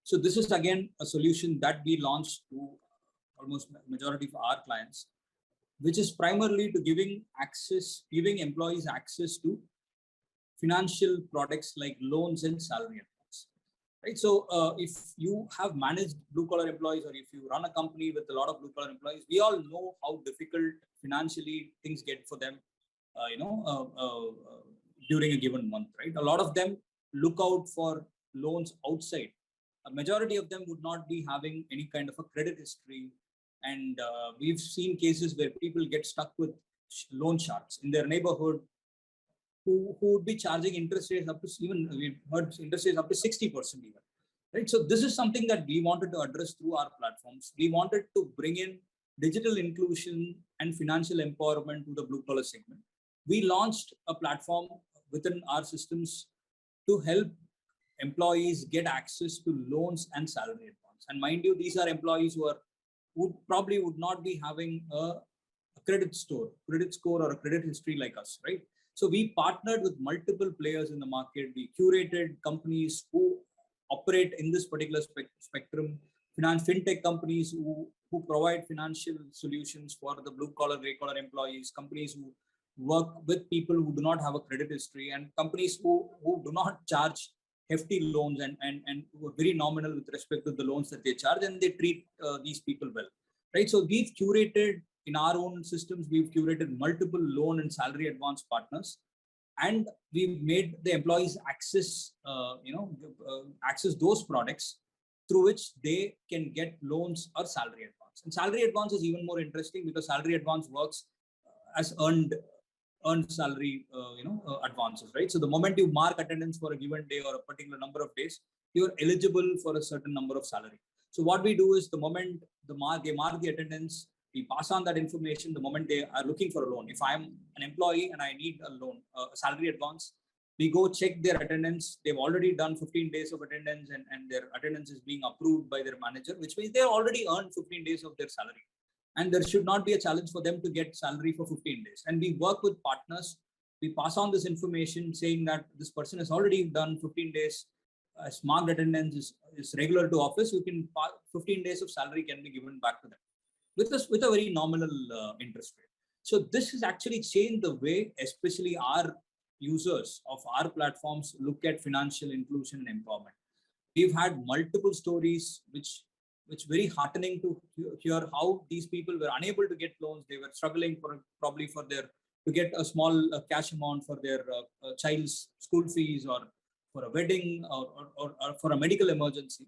So this is again a solution that we launched to almost majority of our clients, which is primarily to giving employees access to financial products like loans and salary advance. Right. So if you have managed blue collar employees, or if you run a company with a lot of blue collar employees, we all know how difficult financially things get for them, during a given month, right? A lot of them look out for loans outside. A majority of them would not be having any kind of a credit history. And we've seen cases where people get stuck with loan sharks in their neighborhood who would be charging interest rates up to, even we've heard interest rates up to 60% even, right? So this is something that we wanted to address through our platforms. We wanted to bring in digital inclusion and financial empowerment to the blue collar segment. We launched a platform within our systems to help employees get access to loans and salary advance. And mind you, these are employees who would not be having a credit score or a credit history like us, right? So we partnered with multiple players in the market. We curated companies who operate in this particular spectrum, fintech companies who provide financial solutions for the blue collar, gray collar employees, companies who work with people who do not have a credit history, and companies who do not charge hefty loans and who are very nominal with respect to the loans that they charge, and they treat these people well, right? So we've curated in our own systems, we've curated multiple loan and salary advance partners, and we've made the employees access those products through which they can get loans or salary advance. And salary advance is even more interesting because salary advance works as earned salary advances, right? So the moment you mark attendance for a given day or a particular number of days, you're eligible for a certain number of salary. So what we do is the moment they mark the attendance, we pass on that information the moment they are looking for a loan. If I'm an employee and I need a loan, a salary advance, we go check their attendance. They've already done 15 days of attendance, and their attendance is being approved by their manager, which means they've already earned 15 days of their salary. And there should not be a challenge for them to get salary for 15 days. And we work with partners. We pass on this information saying that this person has already done 15 days. As marked attendance is regular to office, 15 days of salary can be given back to them with a very nominal interest rate. So this has actually changed the way, especially our users of our platforms look at financial inclusion and empowerment. We've had multiple stories which very heartening to hear how these people were unable to get loans. They were struggling to get a small cash amount for their child's school fees, or for a wedding, or for a medical emergency.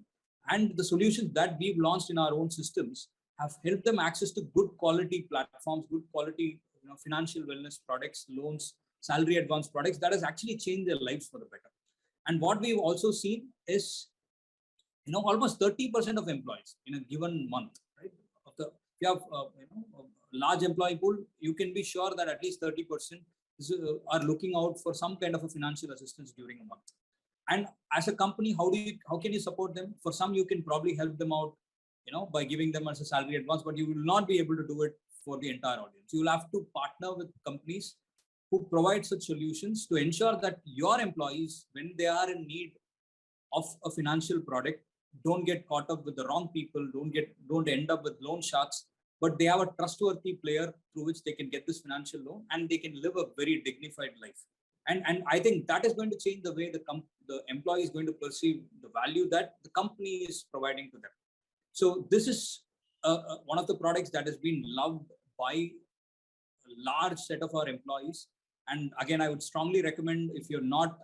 And the solutions that we've launched in our own systems have helped them access to good quality platforms, good quality financial wellness products, loans, salary advance products that has actually changed their lives for the better. And what we've also seen is almost 30% of employees in a given month, right? If you have a large employee pool, you can be sure that at least 30% are looking out for some kind of a financial assistance during a month. And as a company, how can you support them? For some, you can probably help them out, by giving them as a salary advance, but you will not be able to do it for the entire audience. You will have to partner with companies who provide such solutions to ensure that your employees, when they are in need of a financial product, don't get caught up with the wrong people, don't end up with loan sharks, but they have a trustworthy player through which they can get this financial loan and they can live a very dignified life. And I think that is going to change the way the employee is going to perceive the value that the company is providing to them. So this is one of the products that has been loved by a large set of our employees. And again, I would strongly recommend, if you're not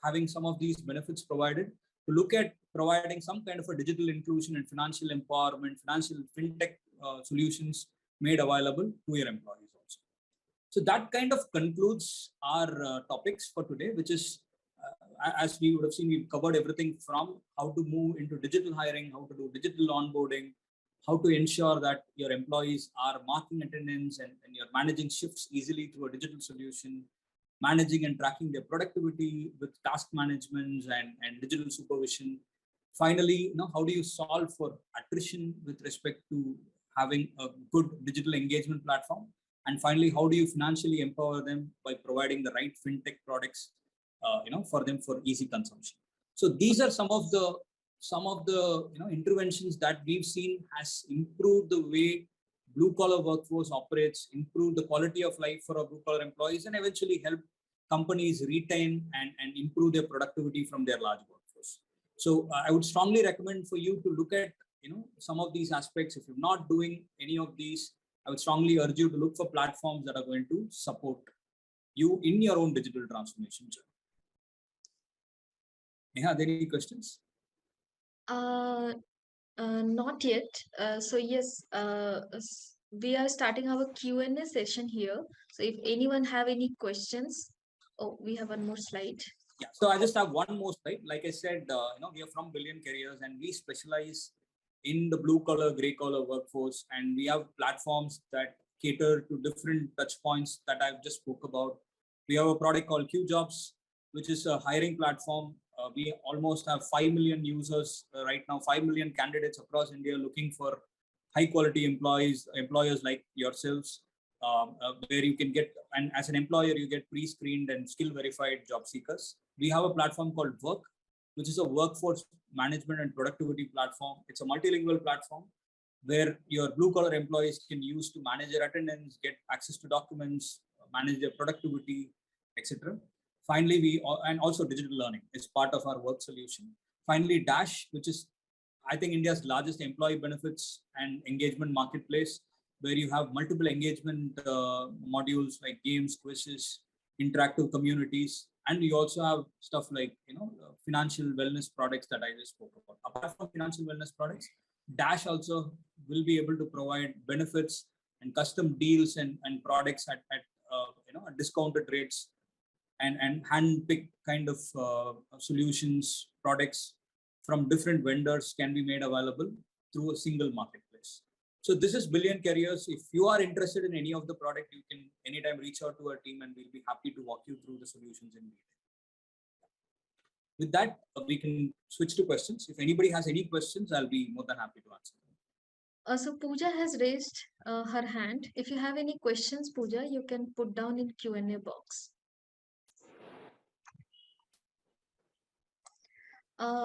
having some of these benefits provided, to look at providing some kind of a digital inclusion and financial empowerment, financial fintech solutions made available to your employees also. So that kind of concludes our topics for today, which is, as we would have seen, we've covered everything from how to move into digital hiring, how to do digital onboarding, how to ensure that your employees are marking attendance and you're managing shifts easily through a digital solution, managing and tracking their productivity with task management and digital supervision. Finally, how do you solve for attrition with respect to having a good digital engagement platform? And finally, how do you financially empower them by providing the right fintech products, for them for easy consumption? So these are some of the interventions that we've seen has improved the way blue collar workforce operates, improve the quality of life for our blue collar employees, and eventually help companies retain and improve their productivity from their large workforce. So I would strongly recommend for you to look at some of these aspects. If you're not doing any of these, I would strongly urge you to look for platforms that are going to support you in your own digital transformation journey. Neha, are there any questions? Not yet. So yes, we are starting our Q&A session here. So if anyone have any questions, we have one more slide. Yeah, so I just have one more slide. Like I said, we are from Billion Careers and we specialize in the blue collar, gray collar workforce, and we have platforms that cater to different touch points that I've just spoke about. We have a product called Q Jobs, which is a hiring platform. We almost have 5 million users right now, 5 million candidates across India looking for high quality employers like yourselves, where you can get, and as an employer, you get pre-screened and skill verified job seekers. We have a platform called WorQ, which is a workforce management and productivity platform. It's a multilingual platform where your blue collar employees can use to manage their attendance, get access to documents, manage their productivity, etc. Finally, and also digital learning is part of our WorQ solution. Finally, Dash, which is, I think, India's largest employee benefits and engagement marketplace, where you have multiple engagement modules like games, quizzes, interactive communities, and you also have stuff like financial wellness products that I just spoke about. Apart from financial wellness products, Dash also will be able to provide benefits and custom deals and products at discounted rates, and hand-picked kind of solutions, products from different vendors can be made available through a single marketplace. So this is Billion Careers. If you are interested in any of the product, you can anytime reach out to our team and we'll be happy to walk you through the solutions in detail. With that, we can switch to questions. If anybody has any questions, I'll be more than happy to answer them. So Pooja has raised her hand. If you have any questions, Pooja, you can put down in Q&A box.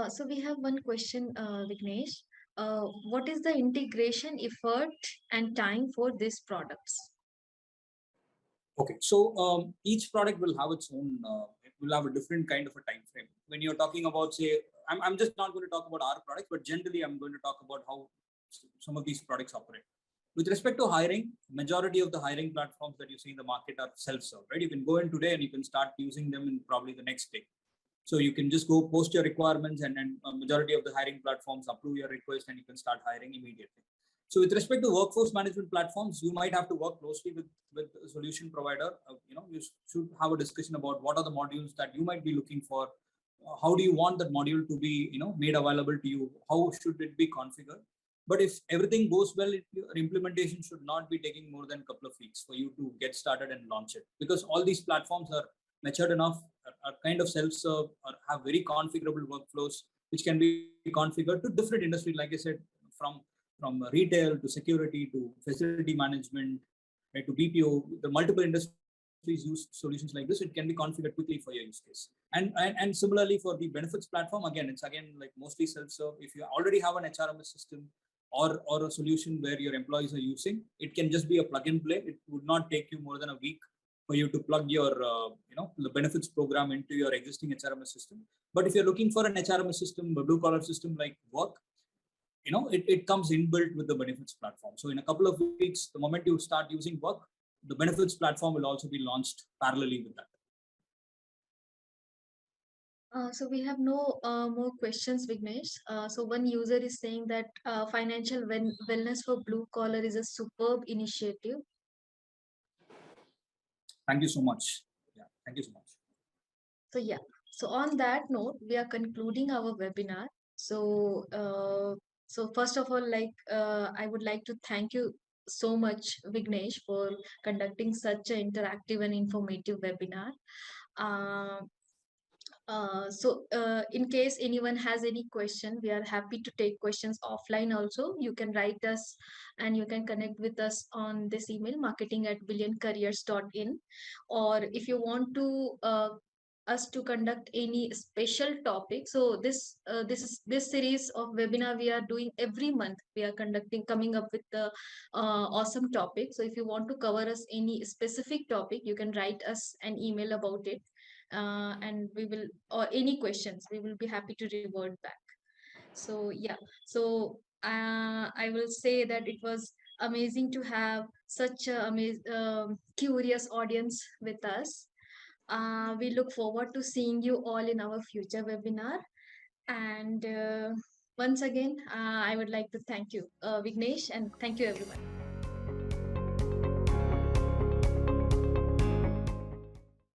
So we have one question, Vignesh. What is the integration effort and time for these products? Okay, so each product will have its own, it will have a different kind of a time frame. When you're talking about, say, I'm just not going to talk about our products, but generally I'm going to talk about how some of these products operate. With respect to hiring, majority of the hiring platforms that you see in the market are self-serve, right? You can go in today and you can start using them in probably the next day. So you can just go post your requirements, and a majority of the hiring platforms approve your request, and you can start hiring immediately. So with respect to workforce management platforms, you might have to work closely with a solution provider. You should have a discussion about what are the modules that you might be looking for. How do you want that module to be made available to you? How should it be configured? But if everything goes well, your implementation should not be taking more than a couple of weeks for you to get started and launch it, because all these platforms are matured enough, are kind of self-serve, or have very configurable workflows, which can be configured to different industries. Like I said, from retail to security to facility management, right, to BPO. The multiple industries use solutions like this. It can be configured quickly for your use case. And similarly for the benefits platform, again, it's again like mostly self-serve. If you already have an HRMS system or a solution where your employees are using, it can just be a plug and play. It would not take you more than a week for you to plug your the benefits program into your existing HRMS system. But if you're looking for an HRMS system, a blue collar system like WorQ, it comes inbuilt with the benefits platform. So in a couple of weeks, the moment you start using WorQ, the benefits platform will also be launched parallelly with that. So we have no more questions, Vignesh. So one user is saying that financial wellness for blue collar is a superb initiative. Thank you so much. Yeah, thank you so much. So yeah. So on that note, we are concluding our webinar. So so first of all, I would like to thank you so much, Vignesh, for conducting such an interactive and informative webinar. Uh, in case anyone has any question, we are happy to take questions offline also. You can write us and you can connect with us on this email, marketing@billioncareers.in. Or if you want to us to conduct any special topic, so this series of webinar we are doing every month. We are coming up with the awesome topic. So if you want to cover us any specific topic, you can write us an email about it, and we will, or any questions, we will be happy to revert back. So yeah, so I will say that it was amazing to have such a curious audience with us. We look forward to seeing you all in our future webinar. And once again, I would like to thank you, Vignesh, and thank you everyone.